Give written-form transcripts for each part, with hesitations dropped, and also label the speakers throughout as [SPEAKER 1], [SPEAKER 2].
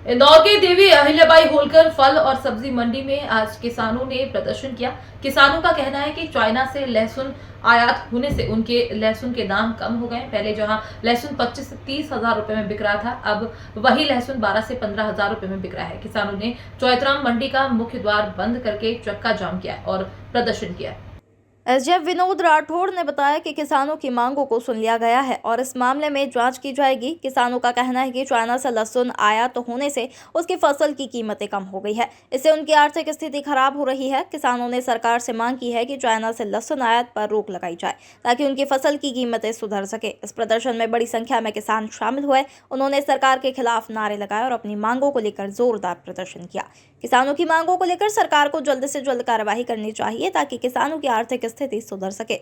[SPEAKER 1] इंदौर के देवी अहिल्याबाई होलकर फल और सब्जी मंडी में आज किसानों ने प्रदर्शन किया। किसानों का कहना है कि चाइना से लहसुन आयात होने से उनके लहसुन के दाम कम हो गए। पहले जहां लहसुन 25 से 30 हजार रुपए में बिक रहा था, अब वही लहसुन 12 से 15 हजार रुपए में बिक रहा है। किसानों ने चौइथराम मंडी का मुख्य द्वार बंद करके चक्का जाम किया और प्रदर्शन किया।
[SPEAKER 2] एसडीएम विनोद राठौड़ ने बताया कि किसानों की मांगों को सुन लिया गया है और इस मामले में जांच की जाएगी। किसानों का कहना है कि चाइना से लहसुन आयात होने से उसकी फसल की कीमतें कम हो गई है, इससे उनकी आर्थिक स्थिति खराब हो रही है। किसानों ने सरकार से मांग की है कि चाइना से लहसुन आयात पर रोक लगाई जाए ताकि उनकी फसल की कीमतें सुधर सके। इस प्रदर्शन में बड़ी संख्या में किसान शामिल हुए। उन्होंने सरकार के खिलाफ नारे लगाए और अपनी मांगों को लेकर जोरदार प्रदर्शन किया। किसानों की मांगों को लेकर सरकार को जल्द से जल्द कार्रवाई करनी चाहिए ताकि किसानों की आर्थिक स्थिति सुधर सके।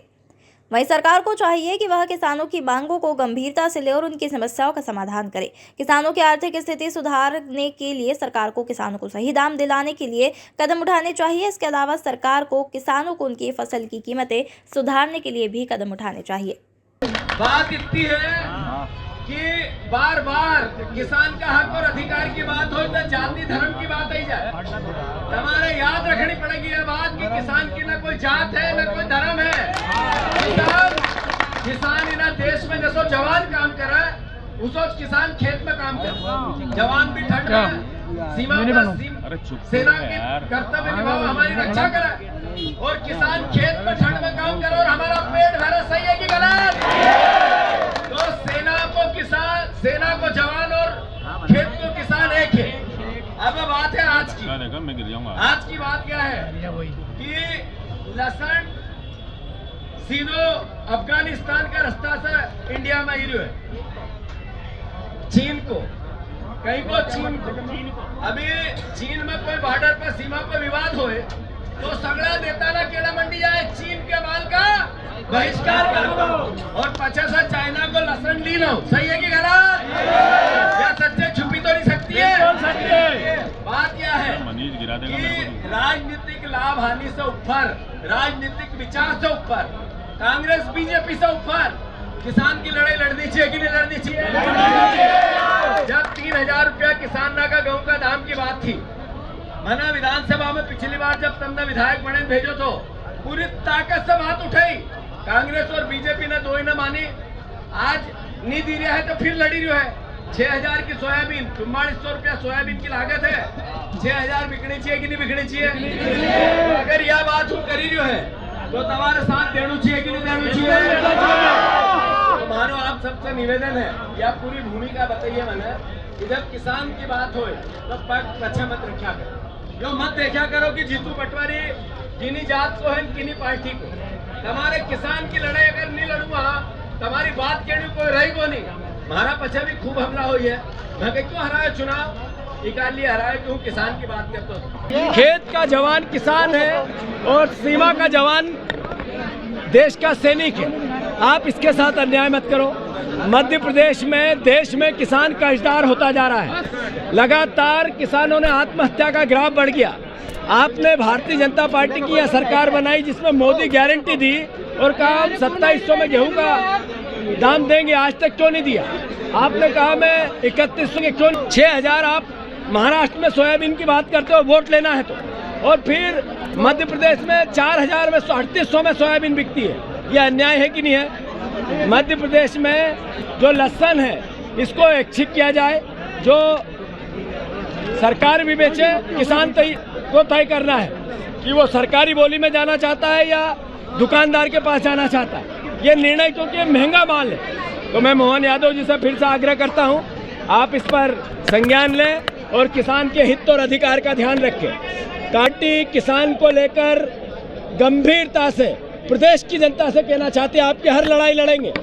[SPEAKER 2] वहीं सरकार को चाहिए कि वह किसानों की मांगों को गंभीरता से ले और उनकी समस्याओं का समाधान करे। किसानों की आर्थिक स्थिति सुधारने के लिए सरकार को किसानों को सही दाम दिलाने के लिए कदम उठाने चाहिए। इसके अलावा सरकार को किसानों को उनकी फसल की कीमतें सुधारने के लिए भी कदम उठाने चाहिए।
[SPEAKER 3] बात इतनी है कि बार बार किसान का हक और अधिकार की बात हो तो जाति धर्म की बात आई जाए। हमारे याद रखनी पड़ेगी यह बात कि किसान की न कोई जात है न कोई धर्म है। किसान इन देश में जैसो जवान काम करे उसो किसान खेत में काम करे। जवान भी ठंड में सीमा पर सेना की कर्तव्य निभाओ, हमारी रक्षा करे, और किसान खेत में ठंड में काम करे और हमारा पेट भरे। सही है कि गलत? तो सेना को जवान और खेत को किसान एक है। अब बात है आज की। आज की बात क्या है कि लहसुन सीधो अफगानिस्तान का रास्ता से इंडिया में ही है, चीन को कहीं को चीन को। अभी चीन में कोई बॉर्डर पर सीमा पर विवाद होए तो सगड़ा देता ना केला मंडी जाए, चीन के माल का बहिष्कार करो और 50 चाइना को लहसुन ली लो। सही है कि गलत? या सच्चे छुपी तो नहीं सकती है। बात क्या है कि राजनीतिक लाभ हानि से ऊपर, राजनीतिक विचार से ऊपर, कांग्रेस बीजेपी से ऊपर किसान की लड़ाई लड़नी चाहिए कि नहीं लड़नी चाहिए? जब 3000 रुपया किसान का गेहूं का दाम की बात थी, मैंने विधानसभा में पिछली बार जब तुमने विधायक बने भेजो तो पूरी ताकत से बात उठाई। कांग्रेस और बीजेपी ने दो ही न मानी। आज नहीं दी रहा है तो फिर लड़ी रही है। 6000 की सोयाबीन, 4400 रुपया सोयाबीन की लागत है। 6000 बिकनी चाहिए कि नहीं बिकनी चाहिए? अगर यह बात करी रही है तो तुम्हारे साथ देना चाहिए कि नहीं देना चाहिए? तो मानो आप सबसे निवेदन है या पूरी भूमिका बताइए मैंने कि जब किसान की बात हो तो पक्ष मत रखा करो। जो मत देखा करो कि जीतू पटवारी किन्हीं जात को है किन्हीं पार्टी को। हमारे किसान की लड़ाई अगर नहीं लड़ूंगा तुम्हारी बात कहने कोई रहेगा नहीं। हमारा पछा भी खूब हमला हुई है। मैं क्यों हराया चुनाव इकाली हराया क्यों? किसान की बात करता हूँ। खेत का जवान किसान है और सीमा का जवान देश का सैनिक है। आप इसके साथ अन्याय मत करो। मध्य प्रदेश में देश में किसान कर्जदार होता जा रहा है। लगातार किसानों ने आत्महत्या का ग्राफ बढ़ गया। आपने भारतीय जनता पार्टी की यह सरकार बनाई जिसमें मोदी गारंटी दी और कहा हम 2700 में गेहूं का दाम देंगे, आज तक क्यों नहीं दिया? आपने कहा मैं 3100 में क्यों? 6000 आप महाराष्ट्र में सोयाबीन की बात करते हो, वोट लेना है तो। और फिर मध्य प्रदेश में 4000 में 3800 में सोयाबीन बिकती है। यह अन्याय है कि नहीं है? मध्य प्रदेश में जो लहसुन है इसको ऐच्छिक किया जाए, जो सरकार भी बेचे, किसान को तय करना है कि वो सरकारी बोली में जाना चाहता है या दुकानदार के पास जाना चाहता है। ये निर्णय क्योंकि महंगा माल है। तो मैं मोहन यादव जी से फिर से आग्रह करता हूँ आप इस पर संज्ञान लें और किसान के हित और अधिकार का ध्यान रखें। पार्टी किसान को लेकर गंभीरता से प्रदेश की जनता से कहना चाहते हैं आपकी हर लड़ाई लड़ेंगे।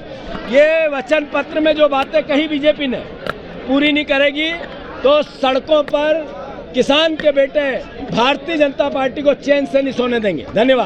[SPEAKER 3] ये वचन पत्र में जो बातें कही बीजेपी ने पूरी नहीं करेगी तो सड़कों पर किसान के बेटे भारतीय जनता पार्टी को चैन से नहीं सोने देंगे। धन्यवाद।